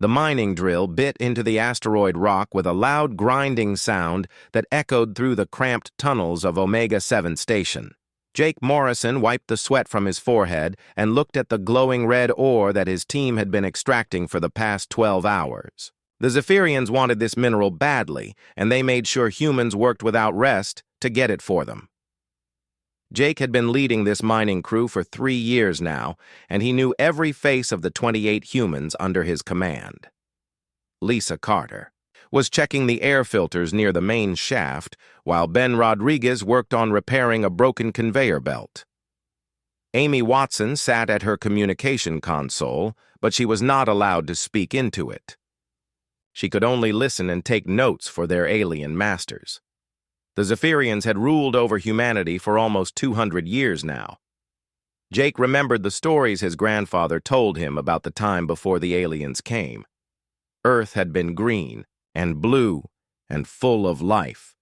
The mining drill bit into the asteroid rock with a loud grinding sound that echoed through the cramped tunnels of Omega-7 Station. Jake Morrison wiped the sweat from his forehead and looked at the glowing red ore that his team had been extracting for the past 12 hours. The Zephyrians wanted this mineral badly, and they made sure humans worked without rest to get it for them. Jake had been leading this mining crew for 3 years now, and he knew every face of the 28 humans under his command. Lisa Carter was checking the air filters near the main shaft, while Ben Rodriguez worked on repairing a broken conveyor belt. Amy Watson sat at her communication console, but she was not allowed to speak into it. She could only listen and take notes for their alien masters. The Zephyrians had ruled over humanity for almost 200 years now. Jake remembered the stories his grandfather told him about the time before the aliens came. Earth had been green and blue and full of life.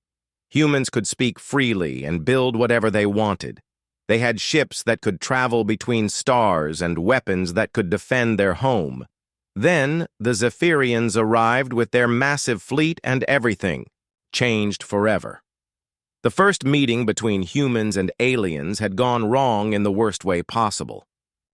Humans could speak freely and build whatever they wanted. They had ships that could travel between stars and weapons that could defend their home. Then the Zephyrians arrived with their massive fleet, and everything changed forever. The first meeting between humans and aliens had gone wrong in the worst way possible.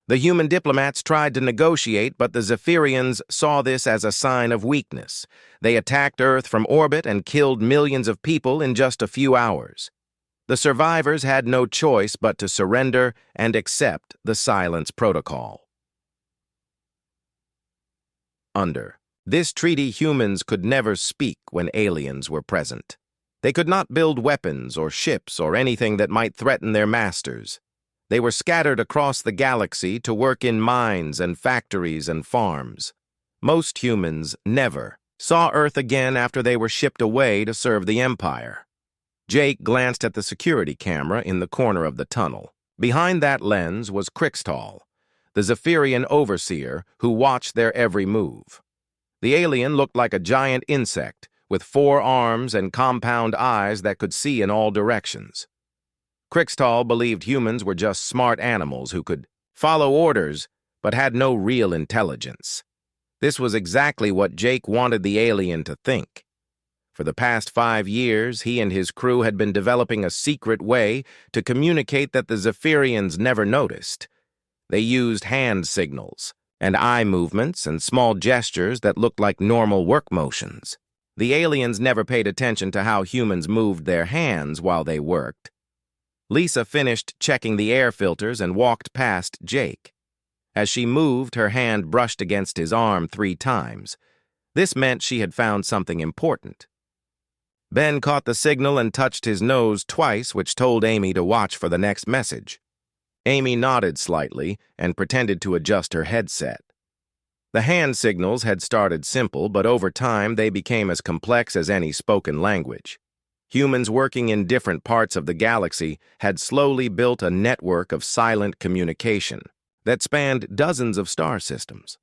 The human diplomats tried to negotiate, but the Zephyrians saw this as a sign of weakness. They attacked Earth from orbit and killed millions of people in just a few hours. The survivors had no choice but to surrender and accept the Silence Protocol. Under this treaty, humans could never speak when aliens were present. They could not build weapons or ships or anything that might threaten their masters. They were scattered across the galaxy to work in mines and factories and farms. Most humans never saw Earth again after they were shipped away to serve the Empire. Jake glanced at the security camera in the corner of the tunnel. Behind that lens was Crixtall, the Zephyrian overseer who watched their every move. The alien looked like a giant insect with 4 arms and compound eyes that could see in all directions. Crixtall believed humans were just smart animals who could follow orders but had no real intelligence. This was exactly what Jake wanted the alien to think. For the past 5 years, he and his crew had been developing a secret way to communicate that the Zephyrians never noticed. They used hand signals and eye movements and small gestures that looked like normal work motions. The aliens never paid attention to how humans moved their hands while they worked. Lisa finished checking the air filters and walked past Jake. As she moved, her hand brushed against his arm 3 times. This meant she had found something important. Ben caught the signal and touched his nose twice, which told Amy to watch for the next message. Amy nodded slightly and pretended to adjust her headset. The hand signals had started simple, but over time they became as complex as any spoken language. Humans working in different parts of the galaxy had slowly built a network of silent communication that spanned dozens of star systems.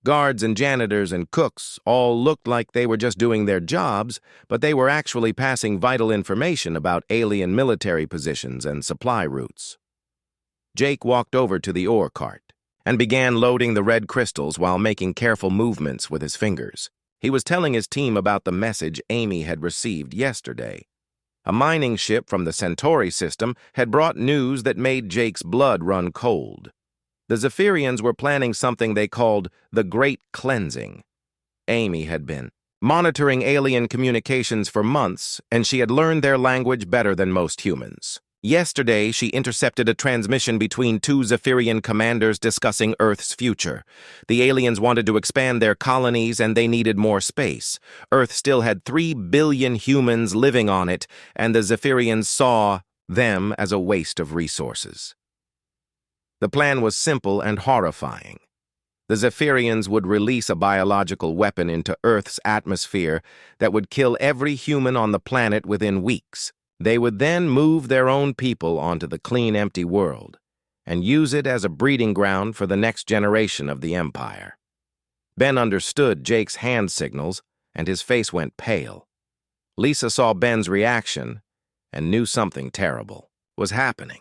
Guards and janitors and cooks all looked like they were just doing their jobs, but they were actually passing vital information about alien military positions and supply routes. Jake walked over to the ore cart and began loading the red crystals while making careful movements with his fingers. He was telling his team about the message Amy had received yesterday. A mining ship from the Centauri system had brought news that made Jake's blood run cold. The Zephyrians were planning something they called the Great Cleansing. Amy had been monitoring alien communications for months, and she had learned their language better than most humans. Yesterday, she intercepted a transmission between 2 Zephyrian commanders discussing Earth's future. The aliens wanted to expand their colonies and they needed more space. Earth still had 3 billion humans living on it, and the Zephyrians saw them as a waste of resources. The plan was simple and horrifying. The Zephyrians would release a biological weapon into Earth's atmosphere that would kill every human on the planet within weeks. They would then move their own people onto the clean, empty world and use it as a breeding ground for the next generation of the Empire. Ben understood Jake's hand signals, and his face went pale. Lisa saw Ben's reaction and knew something terrible was happening.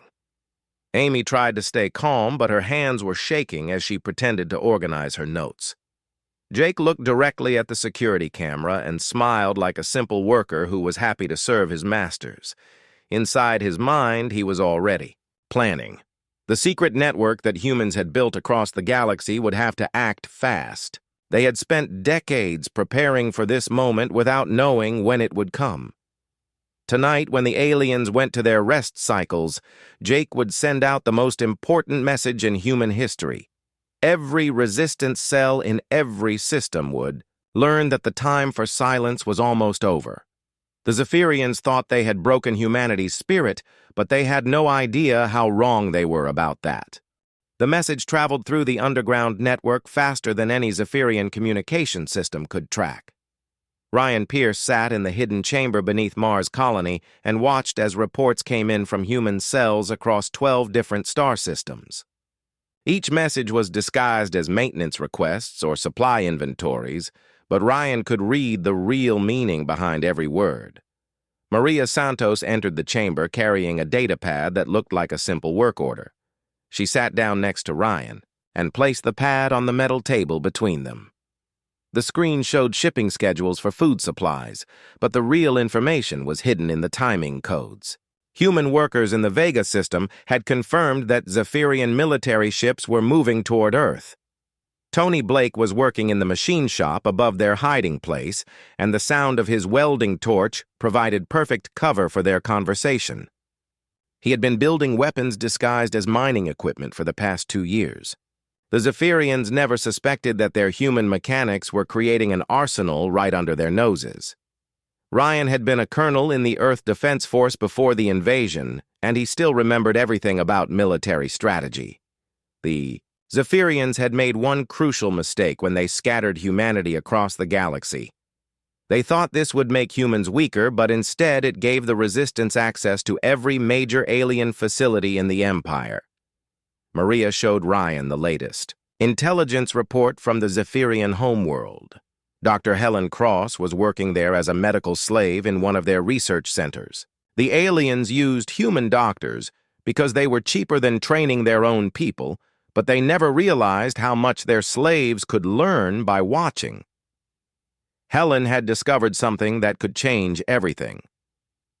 Amy tried to stay calm, but her hands were shaking as she pretended to organize her notes. Jake looked directly at the security camera and smiled like a simple worker who was happy to serve his masters. Inside his mind, he was already planning. The secret network that humans had built across the galaxy would have to act fast. They had spent decades preparing for this moment without knowing when it would come. Tonight, when the aliens went to their rest cycles, Jake would send out the most important message in human history. Every resistance cell in every system would learn that the time for silence was almost over. The Zephyrians thought they had broken humanity's spirit, but they had no idea how wrong they were about that. The message traveled through the underground network faster than any Zephyrian communication system could track. Ryan Pierce sat in the hidden chamber beneath Mars Colony and watched as reports came in from human cells across 12 different star systems. Each message was disguised as maintenance requests or supply inventories, but Ryan could read the real meaning behind every word. Maria Santos entered the chamber carrying a datapad that looked like a simple work order. She sat down next to Ryan and placed the pad on the metal table between them. The screen showed shipping schedules for food supplies, but the real information was hidden in the timing codes. Human workers in the Vega system had confirmed that Zephyrian military ships were moving toward Earth. Tony Blake was working in the machine shop above their hiding place, and the sound of his welding torch provided perfect cover for their conversation. He had been building weapons disguised as mining equipment for the past 2 years. The Zephyrians never suspected that their human mechanics were creating an arsenal right under their noses. Ryan had been a colonel in the Earth Defense Force before the invasion, and he still remembered everything about military strategy. The Zephyrians had made one crucial mistake when they scattered humanity across the galaxy. They thought this would make humans weaker, but instead it gave the Resistance access to every major alien facility in the Empire. Maria showed Ryan the latest intelligence report from the Zephyrian homeworld. Dr. Helen Cross was working there as a medical slave in one of their research centers. The aliens used human doctors because they were cheaper than training their own people, but they never realized how much their slaves could learn by watching. Helen had discovered something that could change everything.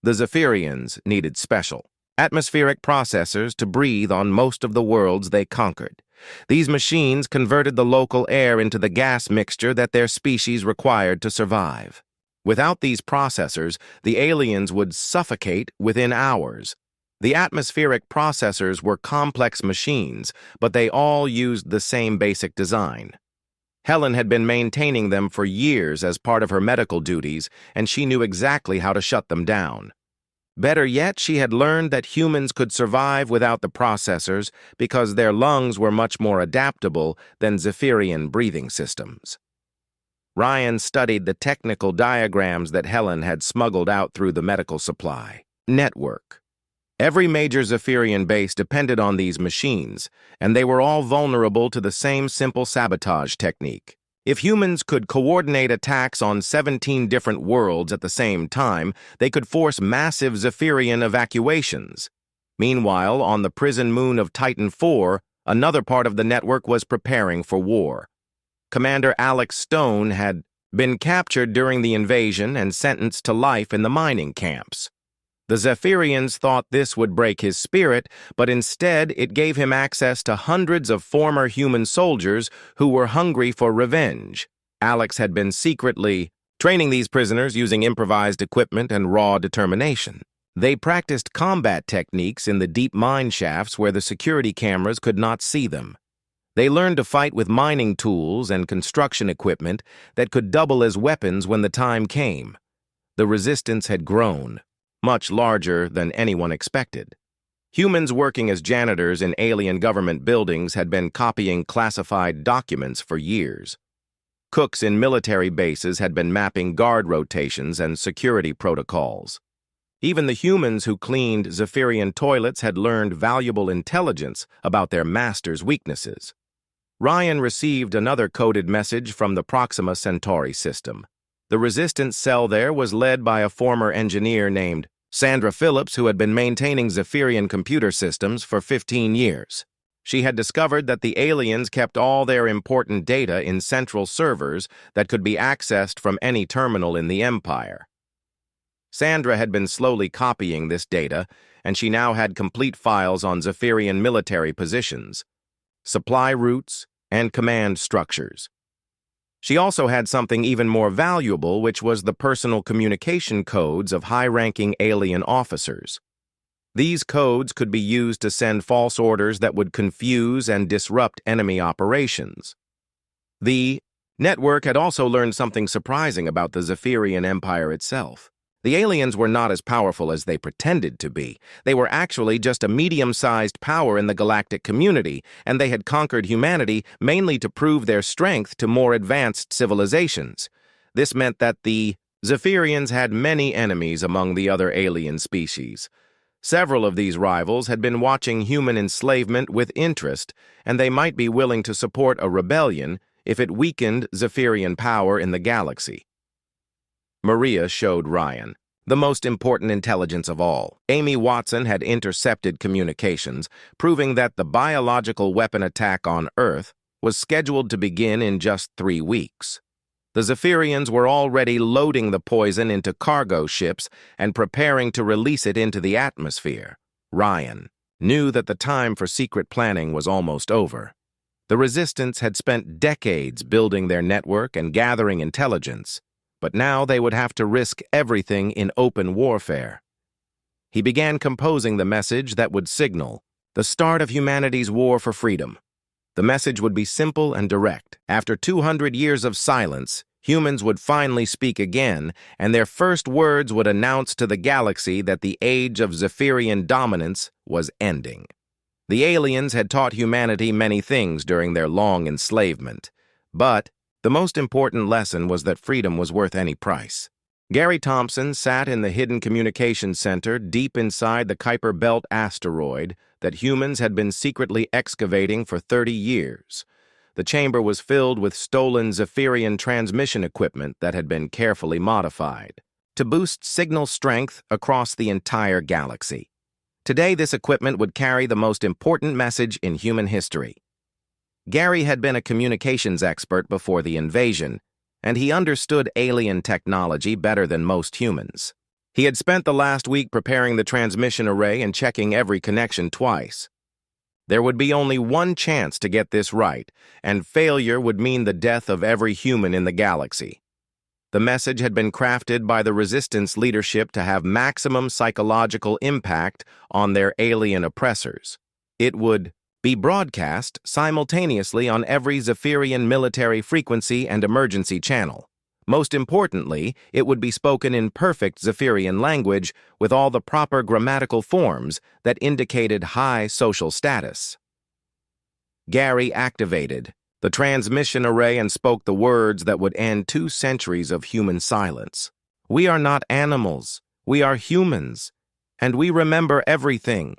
The Zephyrians needed special atmospheric processors to breathe on most of the worlds they conquered. These machines converted the local air into the gas mixture that their species required to survive. Without these processors, the aliens would suffocate within hours. The atmospheric processors were complex machines, but they all used the same basic design. Helen had been maintaining them for years as part of her medical duties, and she knew exactly how to shut them down. Better yet, she had learned that humans could survive without the processors because their lungs were much more adaptable than Zephyrian breathing systems. Ryan studied the technical diagrams that Helen had smuggled out through the medical supply network. Every major Zephyrian base depended on these machines, and they were all vulnerable to the same simple sabotage technique. If humans could coordinate attacks on 17 different worlds at the same time, they could force massive Zephyrian evacuations. Meanwhile, on the prison moon of Titan IV, another part of the network was preparing for war. Commander Alex Stone had been captured during the invasion and sentenced to life in the mining camps. The Zephyrians thought this would break his spirit, but instead it gave him access to hundreds of former human soldiers who were hungry for revenge. Alex had been secretly training these prisoners using improvised equipment and raw determination. They practiced combat techniques in the deep mine shafts where the security cameras could not see them. They learned to fight with mining tools and construction equipment that could double as weapons when the time came. The resistance had grown, much larger than anyone expected. Humans working as janitors in alien government buildings had been copying classified documents for years. Cooks in military bases had been mapping guard rotations and security protocols. Even the humans who cleaned Zephyrian toilets had learned valuable intelligence about their masters' weaknesses. Ryan received another coded message from the Proxima Centauri system. The resistance cell there was led by a former engineer named Sandra Phillips who had been maintaining Zephyrian computer systems for 15 years. She had discovered that the aliens kept all their important data in central servers that could be accessed from any terminal in the Empire. Sandra had been slowly copying this data, and she now had complete files on Zephyrian military positions, supply routes, and command structures. She also had something even more valuable, which was the personal communication codes of high-ranking alien officers. These codes could be used to send false orders that would confuse and disrupt enemy operations. The network had also learned something surprising about the Zephyrian Empire itself. The aliens were not as powerful as they pretended to be. They were actually just a medium-sized power in the galactic community, and they had conquered humanity mainly to prove their strength to more advanced civilizations. This meant that the Zephyrians had many enemies among the other alien species. Several of these rivals had been watching human enslavement with interest, and they might be willing to support a rebellion if it weakened Zephyrian power in the galaxy. Maria showed Ryan the most important intelligence of all. Amy Watson had intercepted communications, proving that the biological weapon attack on Earth was scheduled to begin in just 3 weeks. The Zephyrians were already loading the poison into cargo ships and preparing to release it into the atmosphere. Ryan knew that the time for secret planning was almost over. The Resistance had spent decades building their network and gathering intelligence, but now they would have to risk everything in open warfare. He began composing the message that would signal the start of humanity's war for freedom. The message would be simple and direct. After 200 years of silence, humans would finally speak again, and their first words would announce to the galaxy that the age of Zephyrian dominance was ending. The aliens had taught humanity many things during their long enslavement, but the most important lesson was that freedom was worth any price. Gary Thompson sat in the hidden communications center deep inside the Kuiper Belt asteroid that humans had been secretly excavating for 30 years. The chamber was filled with stolen Zephyrian transmission equipment that had been carefully modified to boost signal strength across the entire galaxy. Today, this equipment would carry the most important message in human history. Gary had been a communications expert before the invasion, and he understood alien technology better than most humans. He had spent the last week preparing the transmission array and checking every connection twice. There would be only one chance to get this right, and failure would mean the death of every human in the galaxy. The message had been crafted by the Resistance leadership to have maximum psychological impact on their alien oppressors. It would be broadcast simultaneously on every Zephyrian military frequency and emergency channel. Most importantly, it would be spoken in perfect Zephyrian language with all the proper grammatical forms that indicated high social status. Gary activated the transmission array and spoke the words that would end 2 centuries of human silence. "We are not animals. We are humans, and we remember everything."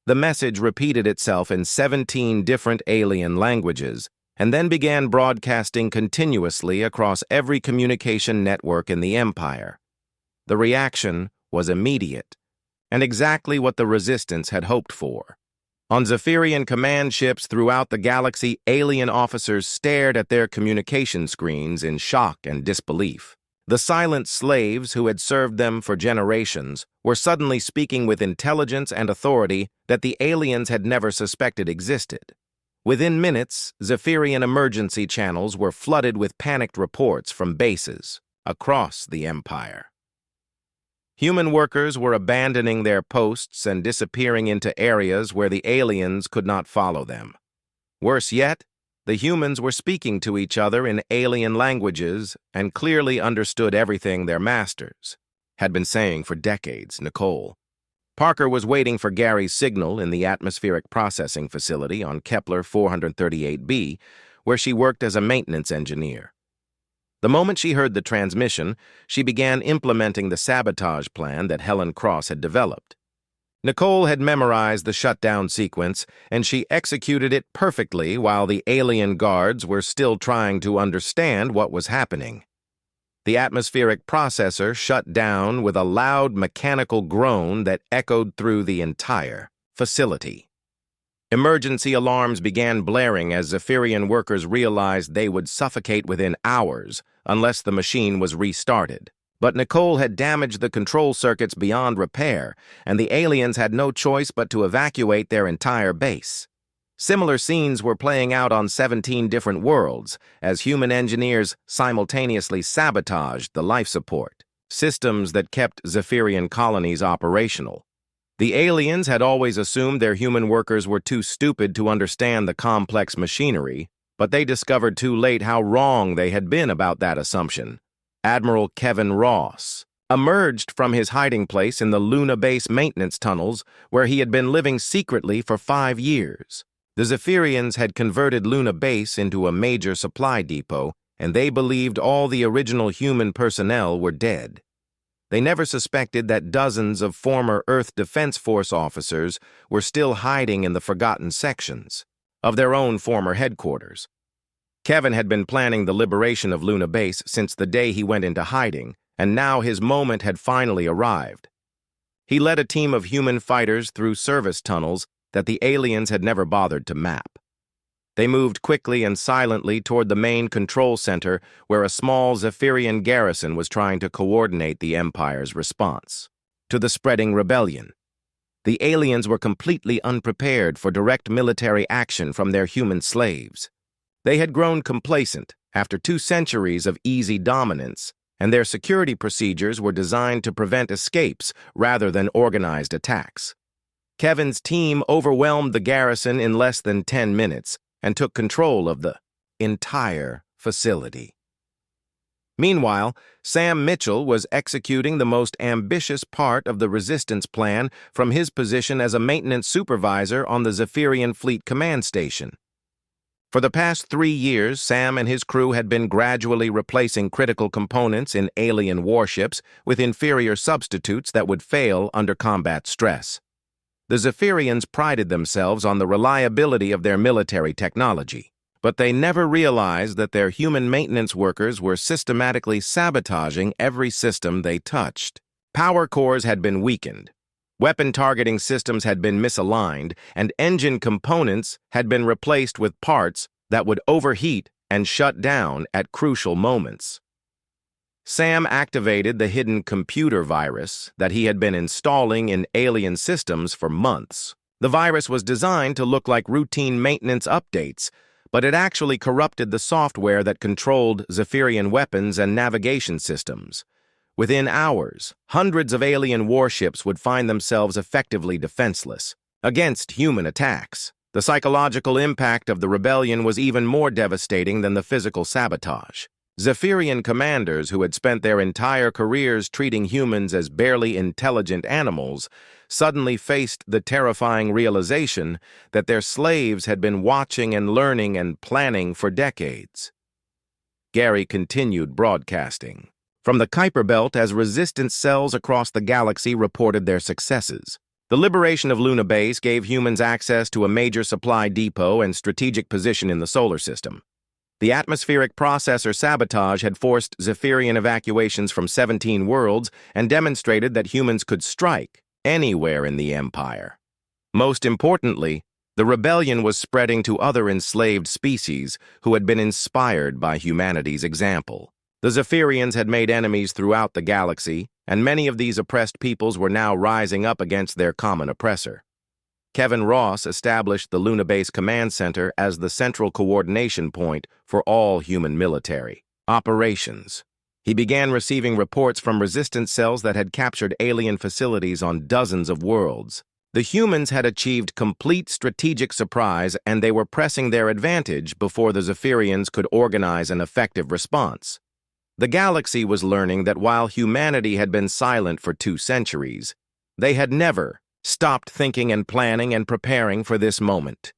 The message repeated itself in 17 different alien languages, and then began broadcasting continuously across every communication network in the Empire. The reaction was immediate, and exactly what the Resistance had hoped for. On Zephyrian command ships throughout the galaxy, alien officers stared at their communication screens in shock and disbelief. The silent slaves who had served them for generations were suddenly speaking with intelligence and authority that the aliens had never suspected existed. Within minutes, Zephyrian emergency channels were flooded with panicked reports from bases across the Empire. Human workers were abandoning their posts and disappearing into areas where the aliens could not follow them. Worse yet, the humans were speaking to each other in alien languages and clearly understood everything their masters had been saying for decades. Nicole Parker was waiting for Gary's signal in the atmospheric processing facility on Kepler 438b, where she worked as a maintenance engineer. The moment she heard the transmission, she began implementing the sabotage plan that Helen Cross had developed. Nicole had memorized the shutdown sequence, and she executed it perfectly while the alien guards were still trying to understand what was happening. The atmospheric processor shut down with a loud mechanical groan that echoed through the entire facility. Emergency alarms began blaring as Zephyrian workers realized they would suffocate within hours unless the machine was restarted. But Nicole had damaged the control circuits beyond repair, and the aliens had no choice but to evacuate their entire base. Similar scenes were playing out on 17 different worlds as human engineers simultaneously sabotaged the life support systems that kept Zephyrian colonies operational. The aliens had always assumed their human workers were too stupid to understand the complex machinery, but they discovered too late how wrong they had been about that assumption. Admiral Kevin Ross emerged from his hiding place in the Luna Base maintenance tunnels where he had been living secretly for 5 years. The Zephyrians had converted Luna Base into a major supply depot, and they believed all the original human personnel were dead. They never suspected that dozens of former Earth Defense Force officers were still hiding in the forgotten sections of their own former headquarters. Kevin had been planning the liberation of Luna Base since the day he went into hiding, and now his moment had finally arrived. He led a team of human fighters through service tunnels that the aliens had never bothered to map. They moved quickly and silently toward the main control center where a small Zephyrian garrison was trying to coordinate the Empire's response to the spreading rebellion. The aliens were completely unprepared for direct military action from their human slaves. They had grown complacent after 2 centuries of easy dominance, and their security procedures were designed to prevent escapes rather than organized attacks. Kevin's team overwhelmed the garrison in less than 10 minutes and took control of the entire facility. Meanwhile, Sam Mitchell was executing the most ambitious part of the resistance plan from his position as a maintenance supervisor on the Zephyrian Fleet Command Station. For the past 3 years, Sam and his crew had been gradually replacing critical components in alien warships with inferior substitutes that would fail under combat stress. The Zephyrians prided themselves on the reliability of their military technology, but they never realized that their human maintenance workers were systematically sabotaging every system they touched. Power cores had been weakened, weapon targeting systems had been misaligned, and engine components had been replaced with parts that would overheat and shut down at crucial moments. Sam activated the hidden computer virus that he had been installing in alien systems for months. The virus was designed to look like routine maintenance updates, but it actually corrupted the software that controlled Zephyrian weapons and navigation systems. Within hours, hundreds of alien warships would find themselves effectively defenseless against human attacks. The psychological impact of the rebellion was even more devastating than the physical sabotage. Zephyrian commanders who had spent their entire careers treating humans as barely intelligent animals suddenly faced the terrifying realization that their slaves had been watching and learning and planning for decades. Gary continued broadcasting from the Kuiper Belt as resistance cells across the galaxy reported their successes. The liberation of Luna Base gave humans access to a major supply depot and strategic position in the solar system. The atmospheric processor sabotage had forced Zephyrian evacuations from 17 worlds and demonstrated that humans could strike anywhere in the Empire. Most importantly, the rebellion was spreading to other enslaved species who had been inspired by humanity's example. The Zephyrians had made enemies throughout the galaxy, and many of these oppressed peoples were now rising up against their common oppressor. Kevin Ross established the Luna Base Command Center as the central coordination point for all human military operations. He began receiving reports from resistance cells that had captured alien facilities on dozens of worlds. The humans had achieved complete strategic surprise, and they were pressing their advantage before the Zephyrians could organize an effective response. The galaxy was learning that while humanity had been silent for 2 centuries, they had never stopped thinking and planning and preparing for this moment.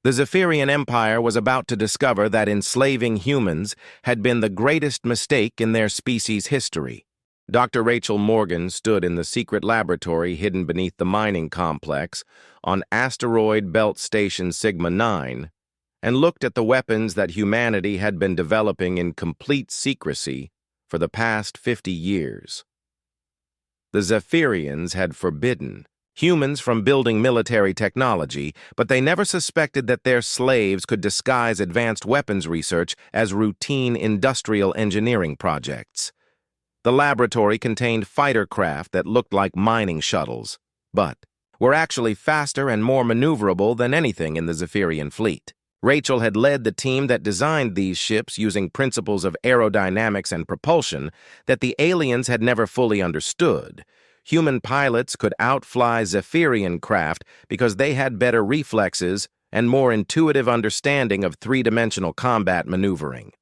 The Zephyrian Empire was about to discover that enslaving humans had been the greatest mistake in their species' history. Dr. Rachel Morgan stood in the secret laboratory hidden beneath the mining complex on Asteroid Belt Station Sigma 9 and looked at the weapons that humanity had been developing in complete secrecy for the past 50 years. The Zephyrians had forbidden humans from building military technology, but they never suspected that their slaves could disguise advanced weapons research as routine industrial engineering projects. The laboratory contained fighter craft that looked like mining shuttles, but were actually faster and more maneuverable than anything in the Zephyrian fleet. Rachel had led the team that designed these ships using principles of aerodynamics and propulsion that the aliens had never fully understood. Human pilots could outfly Zephyrian craft because they had better reflexes and more intuitive understanding of three-dimensional combat maneuvering.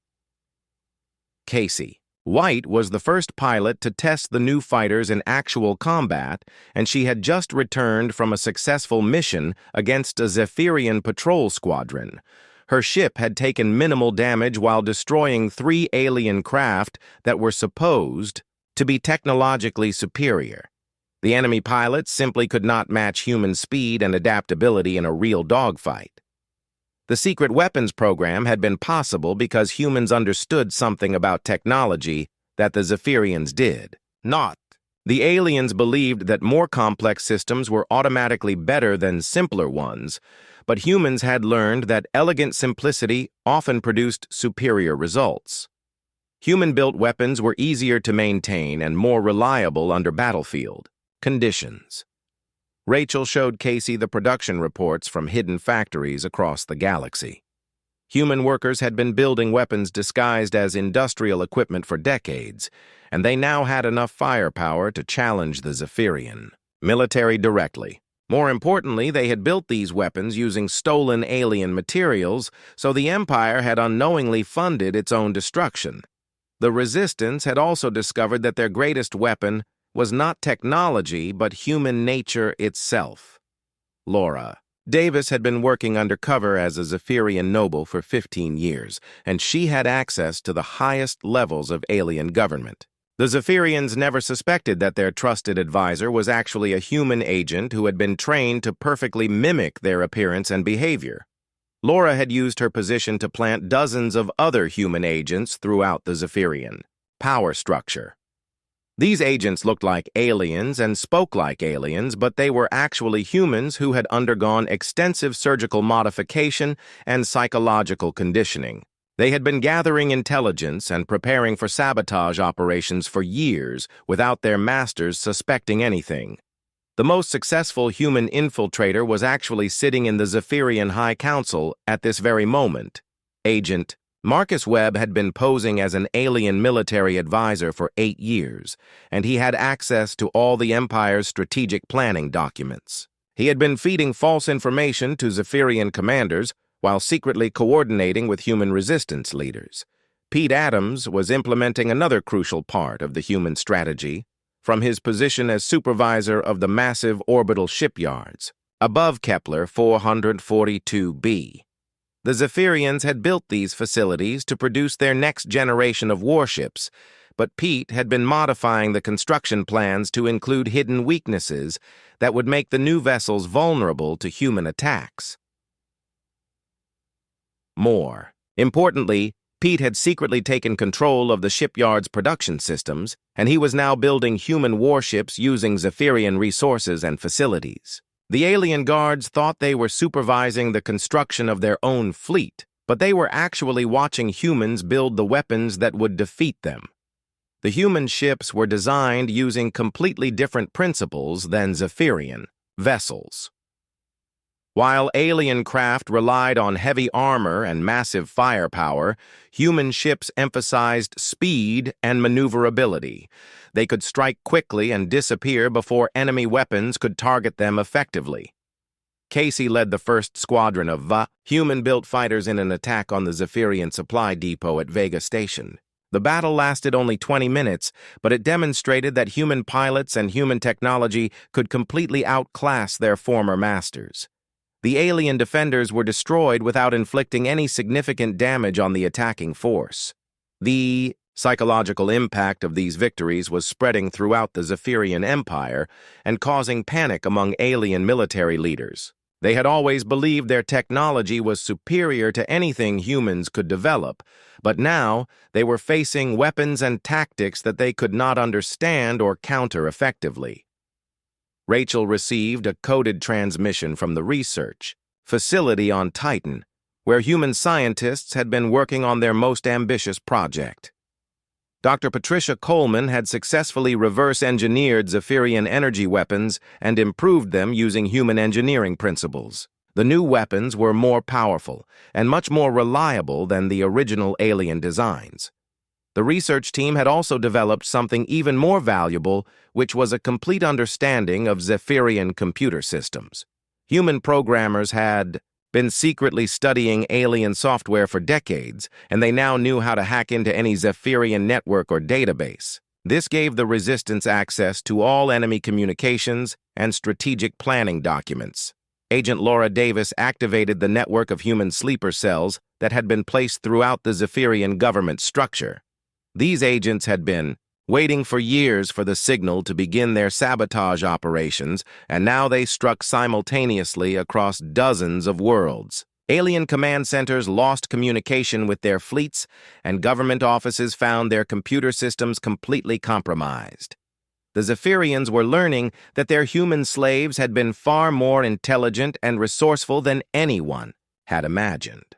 Casey White was the first pilot to test the new fighters in actual combat, and she had just returned from a successful mission against a Zephyrian patrol squadron. Her ship had taken minimal damage while destroying 3 alien craft that were supposed to be technologically superior. The enemy pilots simply could not match human speed and adaptability in a real dogfight. The secret weapons program had been possible because humans understood something about technology that the Zephyrians did not. The aliens believed that more complex systems were automatically better than simpler ones, but humans had learned that elegant simplicity often produced superior results. Human-built weapons were easier to maintain and more reliable under battlefield conditions. Rachel showed Casey the production reports from hidden factories across the galaxy. Human workers had been building weapons disguised as industrial equipment for decades, and they now had enough firepower to challenge the Zephyrian military directly. More importantly, they had built these weapons using stolen alien materials, so the Empire had unknowingly funded its own destruction. The Resistance had also discovered that their greatest weapon was not technology, but human nature itself. Laura Davis had been working undercover as a Zephyrian noble for 15 years, and she had access to the highest levels of alien government. The Zephyrians never suspected that their trusted advisor was actually a human agent who had been trained to perfectly mimic their appearance and behavior. Laura had used her position to plant dozens of other human agents throughout the Zephyrian power structure. These agents looked like aliens and spoke like aliens, but they were actually humans who had undergone extensive surgical modification and psychological conditioning. They had been gathering intelligence and preparing for sabotage operations for years without their masters suspecting anything. The most successful human infiltrator was actually sitting in the Zephyrian High Council at this very moment. Agent Marcus Webb had been posing as an alien military advisor for 8 years, and he had access to all the Empire's strategic planning documents. He had been feeding false information to Zephyrian commanders while secretly coordinating with human resistance leaders. Pete Adams was implementing another crucial part of the human strategy from his position as supervisor of the massive orbital shipyards above Kepler 442b. The Zephyrians had built these facilities to produce their next generation of warships, but Pete had been modifying the construction plans to include hidden weaknesses that would make the new vessels vulnerable to human attacks. More importantly, Pete had secretly taken control of the shipyard's production systems, and he was now building human warships using Zephyrian resources and facilities. The alien guards thought they were supervising the construction of their own fleet, but they were actually watching humans build the weapons that would defeat them. The human ships were designed using completely different principles than Zephyrian vessels. While alien craft relied on heavy armor and massive firepower, human ships emphasized speed and maneuverability. They could strike quickly and disappear before enemy weapons could target them effectively. Casey led the first squadron of human-built fighters in an attack on the Zephyrian supply depot at Vega Station. The battle lasted only 20 minutes, but it demonstrated that human pilots and human technology could completely outclass their former masters. The alien defenders were destroyed without inflicting any significant damage on the attacking force. The psychological impact of these victories was spreading throughout the Zephyrian Empire and causing panic among alien military leaders. They had always believed their technology was superior to anything humans could develop, but now they were facing weapons and tactics that they could not understand or counter effectively. Rachel received a coded transmission from the research facility on Titan, where human scientists had been working on their most ambitious project. Dr. Patricia Coleman had successfully reverse-engineered Zephyrian energy weapons and improved them using human engineering principles. The new weapons were more powerful and much more reliable than the original alien designs. The research team had also developed something even more valuable, which was a complete understanding of Zephyrian computer systems. Human programmers had been secretly studying alien software for decades, and they now knew how to hack into any Zephyrian network or database. This gave the Resistance access to all enemy communications and strategic planning documents. Agent Laura Davis activated the network of human sleeper cells that had been placed throughout the Zephyrian government structure. These agents had been waiting for years for the signal to begin their sabotage operations, and now they struck simultaneously across dozens of worlds. Alien command centers lost communication with their fleets, and government offices found their computer systems completely compromised. The Zephyrians were learning that their human slaves had been far more intelligent and resourceful than anyone had imagined.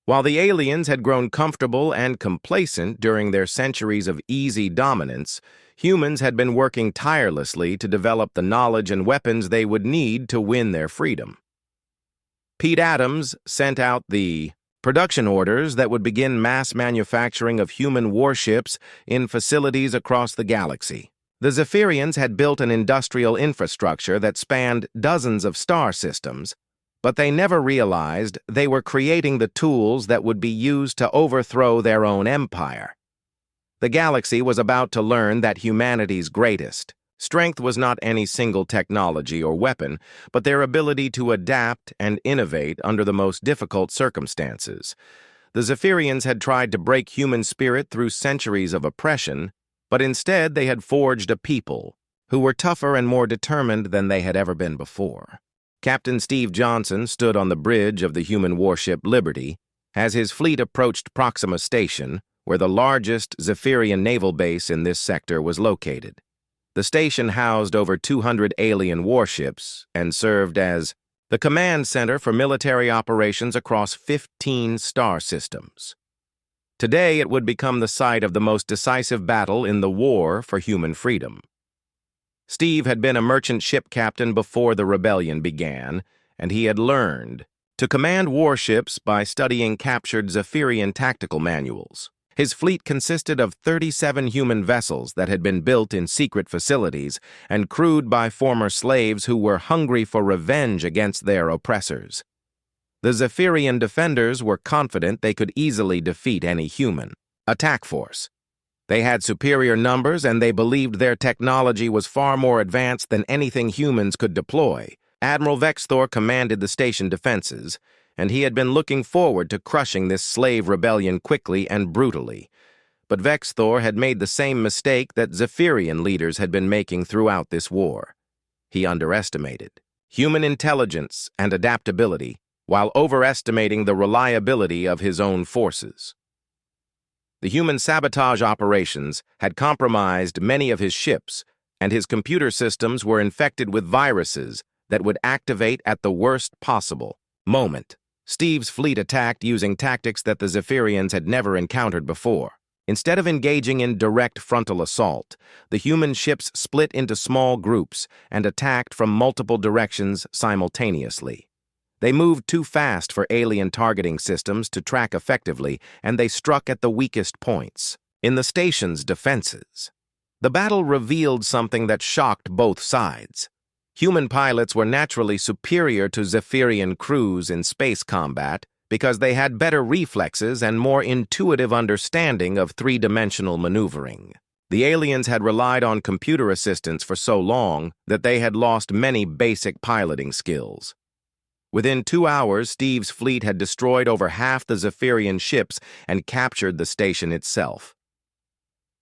While the aliens had grown comfortable and complacent during their centuries of easy dominance, humans had been working tirelessly to develop the knowledge and weapons they would need to win their freedom. Pete Adams sent out the production orders that would begin mass manufacturing of human warships in facilities across the galaxy. The Zephyrians had built an industrial infrastructure that spanned dozens of star systems, but they never realized they were creating the tools that would be used to overthrow their own empire. The galaxy was about to learn that humanity's greatest strength was not any single technology or weapon, but their ability to adapt and innovate under the most difficult circumstances. The Zephyrians had tried to break human spirit through centuries of oppression, but instead they had forged a people who were tougher and more determined than they had ever been before. Captain Steve Johnson stood on the bridge of the human warship Liberty as his fleet approached Proxima Station, where the largest Zephyrian naval base in this sector was located. The station housed over 200 alien warships and served as the command center for military operations across 15 star systems. Today, it would become the site of the most decisive battle in the war for human freedom. Steve had been a merchant ship captain before the rebellion began, and he had learned to command warships by studying captured Zephyrian tactical manuals. His fleet consisted of 37 human vessels that had been built in secret facilities and crewed by former slaves who were hungry for revenge against their oppressors. The Zephyrian defenders were confident they could easily defeat any human attack force. They had superior numbers, and they believed their technology was far more advanced than anything humans could deploy. Admiral Vexthor commanded the station defenses, and he had been looking forward to crushing this slave rebellion quickly and brutally. But Vexthor had made the same mistake that Zephyrian leaders had been making throughout this war. He underestimated human intelligence and adaptability while overestimating the reliability of his own forces. The human sabotage operations had compromised many of his ships, and his computer systems were infected with viruses that would activate at the worst possible moment. Steve's fleet attacked using tactics that the Zephyrians had never encountered before. Instead of engaging in direct frontal assault, the human ships split into small groups and attacked from multiple directions simultaneously. They moved too fast for alien targeting systems to track effectively, and they struck at the weakest points in the station's defenses. The battle revealed something that shocked both sides. Human pilots were naturally superior to Zephyrian crews in space combat because they had better reflexes and more intuitive understanding of three-dimensional maneuvering. The aliens had relied on computer assistance for so long that they had lost many basic piloting skills. Within 2 hours, Steve's fleet had destroyed over half the Zephyrian ships and captured the station itself.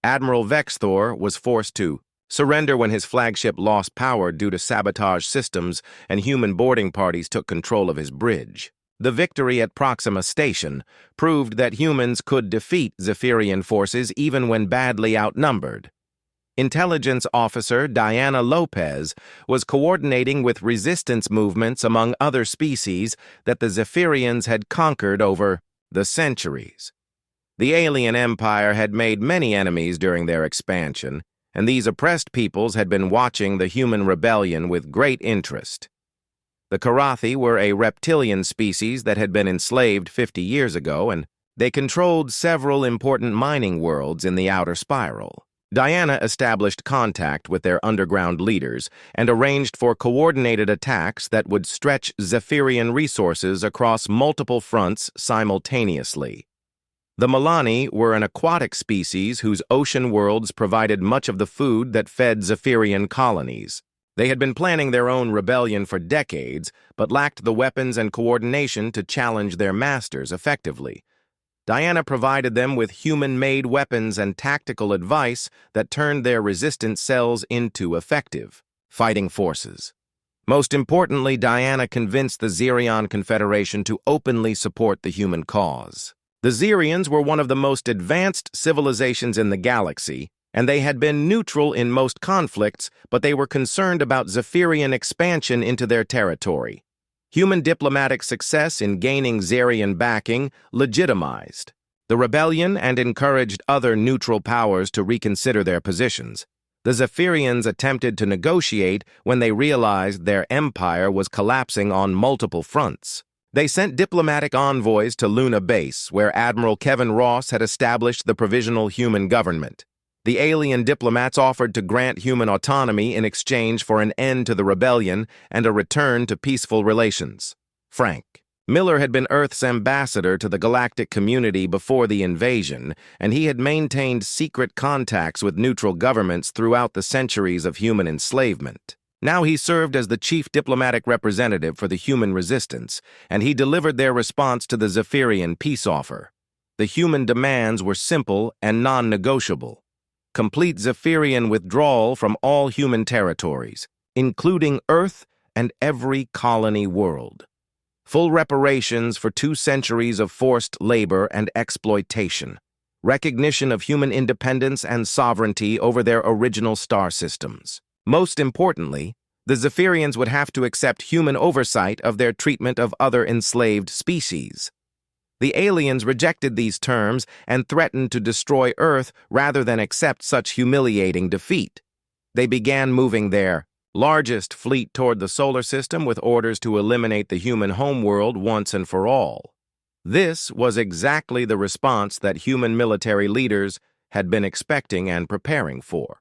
Admiral Vexthor was forced to surrender when his flagship lost power due to sabotage systems and human boarding parties took control of his bridge. The victory at Proxima Station proved that humans could defeat Zephyrian forces even when badly outnumbered. Intelligence Officer Diana Lopez was coordinating with resistance movements among other species that the Zephyrians had conquered over the centuries. The alien empire had made many enemies during their expansion, and these oppressed peoples had been watching the human rebellion with great interest. The Karathi were a reptilian species that had been enslaved 50 years ago, and they controlled several important mining worlds in the outer spiral. Diana established contact with their underground leaders and arranged for coordinated attacks that would stretch Zephyrian resources across multiple fronts simultaneously. The Milani were an aquatic species whose ocean worlds provided much of the food that fed Zephyrian colonies. They had been planning their own rebellion for decades, but lacked the weapons and coordination to challenge their masters effectively. Diana provided them with human-made weapons and tactical advice that turned their resistant cells into effective fighting forces. Most importantly, Diana convinced the Xerion Confederation to openly support the human cause. The Xerians were one of the most advanced civilizations in the galaxy, and they had been neutral in most conflicts, but they were concerned about Zephyrian expansion into their territory. Human diplomatic success in gaining Xerian backing legitimized the rebellion and encouraged other neutral powers to reconsider their positions. The Zephyrians attempted to negotiate when they realized their empire was collapsing on multiple fronts. They sent diplomatic envoys to Luna Base, where Admiral Kevin Ross had established the Provisional Human Government. The alien diplomats offered to grant human autonomy in exchange for an end to the rebellion and a return to peaceful relations. Frank Miller had been Earth's ambassador to the galactic community before the invasion, and he had maintained secret contacts with neutral governments throughout the centuries of human enslavement. Now he served as the chief diplomatic representative for the human resistance, and he delivered their response to the Zephyrian peace offer. The human demands were simple and non-negotiable. Complete Zephyrian withdrawal from all human territories, including Earth and every colony world. Full reparations for 2 centuries of forced labor and exploitation. Recognition of human independence and sovereignty over their original star systems. Most importantly, the Zephyrians would have to accept human oversight of their treatment of other enslaved species. The aliens rejected these terms and threatened to destroy Earth rather than accept such humiliating defeat. They began moving their largest fleet toward the solar system with orders to eliminate the human homeworld once and for all. This was exactly the response that human military leaders had been expecting and preparing for.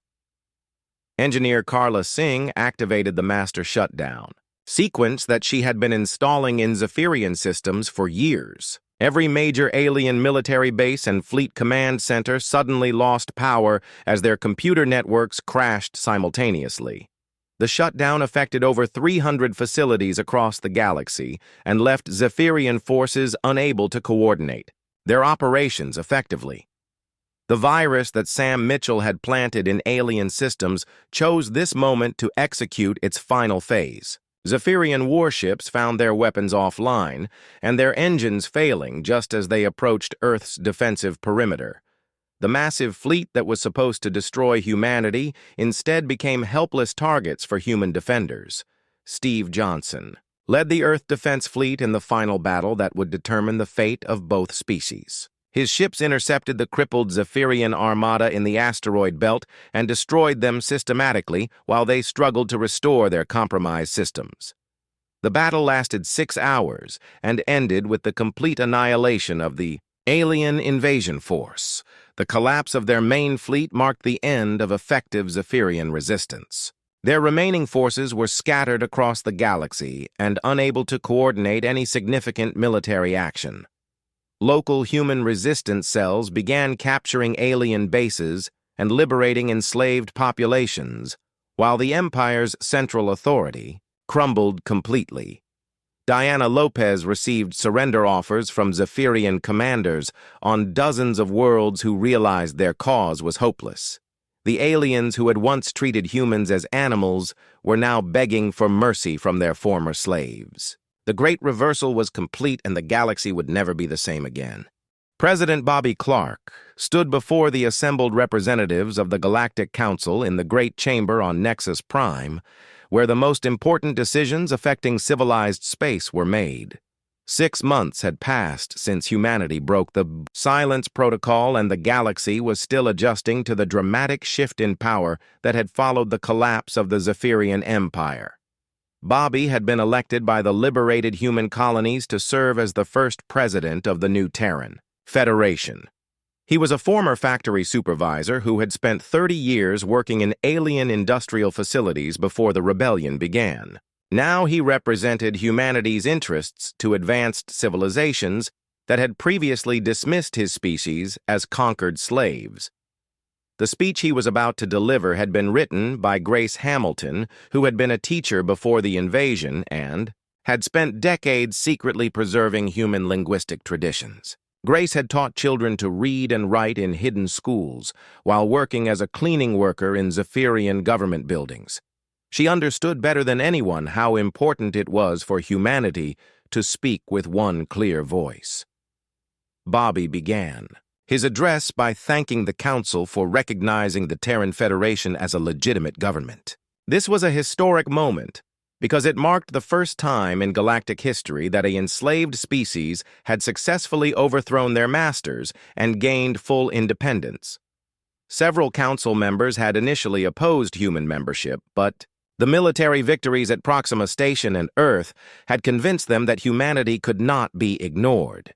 Engineer Carla Singh activated the master shutdown, sequence that she had been installing in Zephyrian systems for years. Every major alien military base and fleet command center suddenly lost power as their computer networks crashed simultaneously. The shutdown affected over 300 facilities across the galaxy and left Zephyrian forces unable to coordinate their operations effectively. The virus that Sam Mitchell had planted in alien systems chose this moment to execute its final phase. Zephyrian warships found their weapons offline, and their engines failing just as they approached Earth's defensive perimeter. The massive fleet that was supposed to destroy humanity instead became helpless targets for human defenders. Steve Johnson led the Earth Defense Fleet in the final battle that would determine the fate of both species. His ships intercepted the crippled Zephyrian armada in the asteroid belt and destroyed them systematically while they struggled to restore their compromised systems. The battle lasted 6 hours and ended with the complete annihilation of the alien invasion force. The collapse of their main fleet marked the end of effective Zephyrian resistance. Their remaining forces were scattered across the galaxy and unable to coordinate any significant military action. Local human resistance cells began capturing alien bases and liberating enslaved populations, while the Empire's central authority crumbled completely. Diana Lopez received surrender offers from Zephyrian commanders on dozens of worlds who realized their cause was hopeless. The aliens who had once treated humans as animals were now begging for mercy from their former slaves. The great reversal was complete and the galaxy would never be the same again. President Bobby Clark stood before the assembled representatives of the Galactic Council in the Great Chamber on Nexus Prime, where the most important decisions affecting civilized space were made. 6 months had passed since humanity broke the silence protocol, and the galaxy was still adjusting to the dramatic shift in power that had followed the collapse of the Zephyrian Empire. Bobby had been elected by the liberated human colonies to serve as the first president of the new Terran Federation. He was a former factory supervisor who had spent 30 years working in alien industrial facilities before the rebellion began. Now he represented humanity's interests to advanced civilizations that had previously dismissed his species as conquered slaves. The speech he was about to deliver had been written by Grace Hamilton, who had been a teacher before the invasion and had spent decades secretly preserving human linguistic traditions. Grace had taught children to read and write in hidden schools while working as a cleaning worker in Zephyrian government buildings. She understood better than anyone how important it was for humanity to speak with one clear voice. Bobby began his address by thanking the Council for recognizing the Terran Federation as a legitimate government. This was a historic moment because it marked the first time in galactic history that an enslaved species had successfully overthrown their masters and gained full independence. Several council members had initially opposed human membership, but the military victories at Proxima Station and Earth had convinced them that humanity could not be ignored.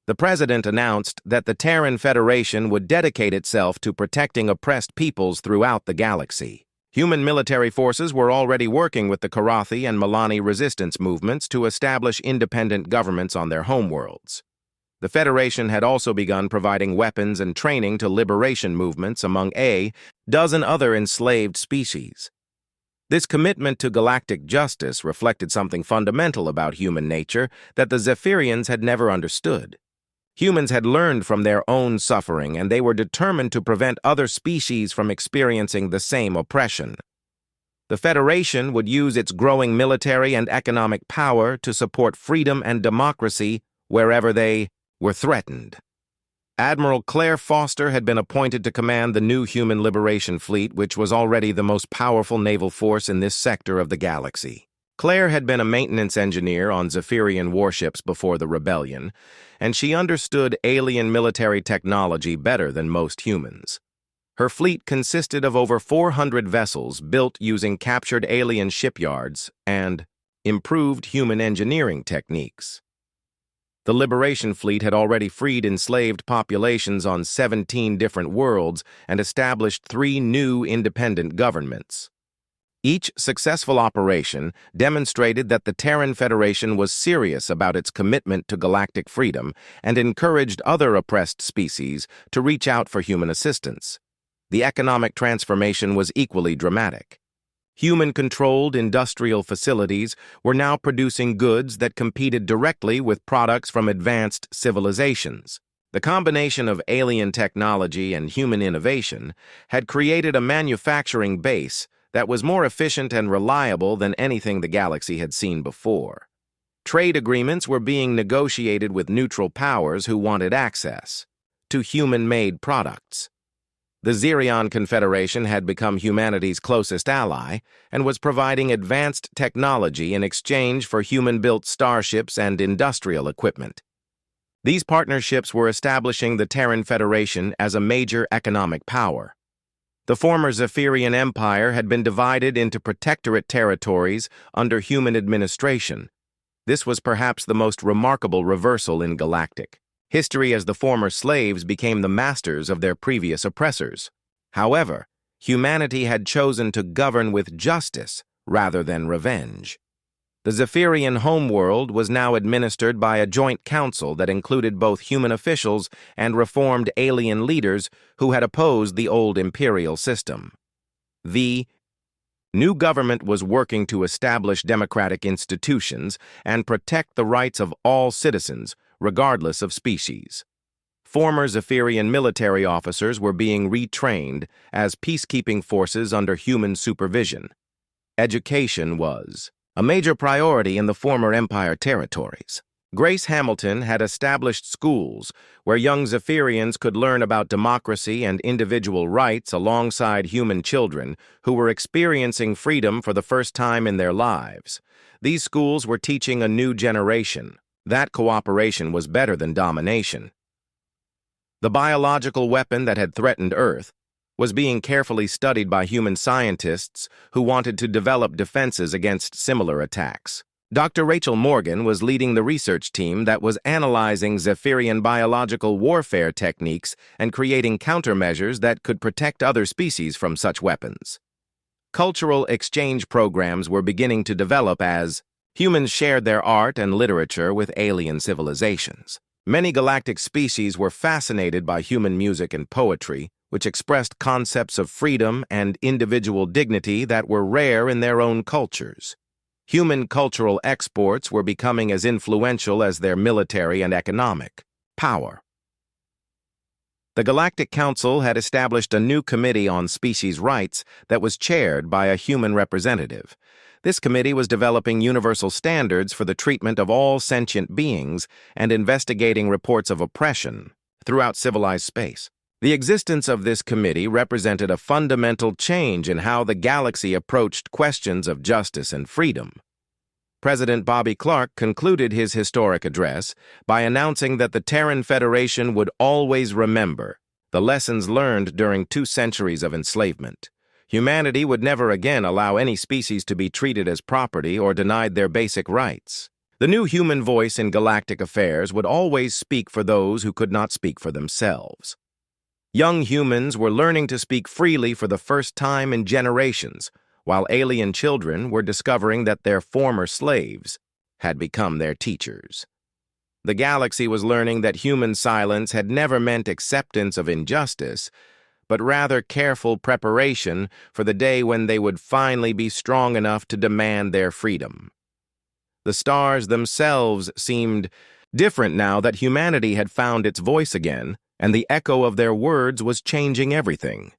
The president announced that the Terran Federation would dedicate itself to protecting oppressed peoples throughout the galaxy. Human military forces were already working with the Karathi and Milani resistance movements to establish independent governments on their homeworlds. The Federation had also begun providing weapons and training to liberation movements among a dozen other enslaved species. This commitment to galactic justice reflected something fundamental about human nature that the Zephyrians had never understood. Humans had learned from their own suffering, and they were determined to prevent other species from experiencing the same oppression. The Federation would use its growing military and economic power to support freedom and democracy wherever they were threatened. Admiral Claire Foster had been appointed to command the new Human Liberation Fleet, which was already the most powerful naval force in this sector of the galaxy. Claire had been a maintenance engineer on Zephyrian warships before the rebellion, and she understood alien military technology better than most humans. Her fleet consisted of over 400 vessels built using captured alien shipyards and improved human engineering techniques. The Liberation Fleet had already freed enslaved populations on 17 different worlds and established 3 new independent governments. Each successful operation demonstrated that the Terran Federation was serious about its commitment to galactic freedom and encouraged other oppressed species to reach out for human assistance. The economic transformation was equally dramatic. Human-controlled industrial facilities were now producing goods that competed directly with products from advanced civilizations. The combination of alien technology and human innovation had created a manufacturing base that was more efficient and reliable than anything the galaxy had seen before. Trade agreements were being negotiated with neutral powers who wanted access to human-made products. The Zerion Confederation had become humanity's closest ally and was providing advanced technology in exchange for human-built starships and industrial equipment. These partnerships were establishing the Terran Federation as a major economic power. The former Zephyrian Empire had been divided into protectorate territories under human administration. This was perhaps the most remarkable reversal in galactic history, as the former slaves became the masters of their previous oppressors. However, humanity had chosen to govern with justice rather than revenge. The Zephyrian homeworld was now administered by a joint council that included both human officials and reformed alien leaders who had opposed the old imperial system. The new government was working to establish democratic institutions and protect the rights of all citizens, regardless of species. Former Zephyrian military officers were being retrained as peacekeeping forces under human supervision. Education was a major priority in the former Empire territories. Grace Hamilton had established schools where young Zephyrians could learn about democracy and individual rights alongside human children who were experiencing freedom for the first time in their lives. These schools were teaching a new generation that cooperation was better than domination. The biological weapon that had threatened Earth was being carefully studied by human scientists who wanted to develop defenses against similar attacks. Dr. Rachel Morgan was leading the research team that was analyzing Zephyrian biological warfare techniques and creating countermeasures that could protect other species from such weapons. Cultural exchange programs were beginning to develop as humans shared their art and literature with alien civilizations. Many galactic species were fascinated by human music and poetry, which expressed concepts of freedom and individual dignity that were rare in their own cultures. Human cultural exports were becoming as influential as their military and economic power. The Galactic Council had established a new committee on species rights that was chaired by a human representative. This committee was developing universal standards for the treatment of all sentient beings and investigating reports of oppression throughout civilized space. The existence of this committee represented a fundamental change in how the galaxy approached questions of justice and freedom. President Bobby Clark concluded his historic address by announcing that the Terran Federation would always remember the lessons learned during 2 centuries of enslavement. Humanity would never again allow any species to be treated as property or denied their basic rights. The new human voice in galactic affairs would always speak for those who could not speak for themselves. Young humans were learning to speak freely for the first time in generations, while alien children were discovering that their former slaves had become their teachers. The galaxy was learning that human silence had never meant acceptance of injustice, but rather careful preparation for the day when they would finally be strong enough to demand their freedom. The stars themselves seemed different now that humanity had found its voice again, and the echo of their words was changing everything.